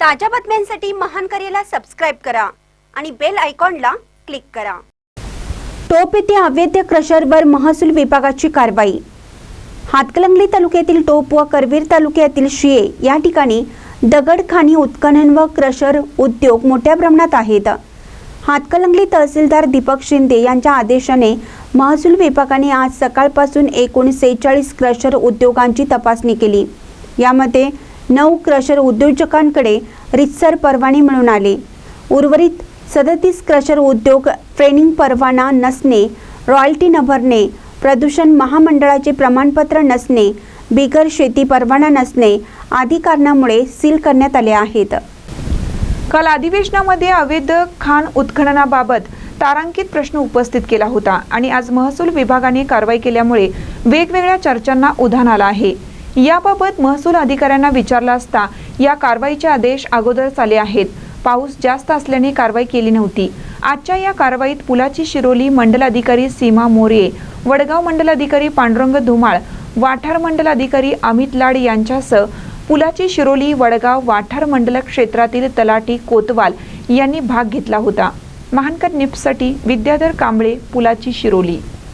ताज्या बातम्यांसाठी महान करेला सबस्क्राइब करा आणि बेल आयकॉनला क्लिक करा। टोप येथे अवैध क्रशरवर महसूल विभागाची कारवाई। हातकणंगले तालुक्यातील टोप व करवीर तालुक्यातील शिये या ठिकाणी दगडखाणी उत्खनन व क्रशर उद्योग मोठ्या प्रमाणात आहेत। हातकणंगले तहसीलदार दीपक शिंदे यांच्या आदेशाने महसूल विभागाने आज सकाळपासून एकूण 46 क्रशर उद्योगांची तपासणी केली। यामध्ये 9 क्रशर उद्योजकांकडे रितसर परवाने मिळून आले। उर्वरित 37 क्रशर उद्योग ट्रेनिंग परवाना नसणे, रॉयल्टी न भरणे, प्रदूषण महामंडळाचे प्रमाणपत्र नसणे, बिगर शेती परवाना नसणे आदी कारणामुळे सील करण्यात आले आहेत। काल अधिवेशनामध्ये अवैध खाण उत्खननाबाबत तारांकित प्रश्न उपस्थित केला होता आणि आज महसूल विभागाने कारवाई केल्यामुळे वेगवेगळ्या चर्चांना उधाण आलं आहे। याबाबत महसूल अधिकाऱ्यांना विचारलं असता या कारवाईचे आदेश अगोदरच आले आहेत। पाऊस जास्त असल्याने कारवाई केली नव्हती। आजच्या या कारवाईत पुलाची शिरोली मंडल अधिकारी सीमा मोरे, वडगाव मंडल अधिकारी पांडुरंग धुमाळ, वाठार मंडल अधिकारी अमित लाड यांच्यासह पुलाची शिरोली, वडगाव, वाठार मंडल क्षेत्रातील तलाठी कोतवाल यांनी भाग घेतला होता। महानकर न्यूजसाठी विद्याधर कांबळे, पुलाची शिरोली।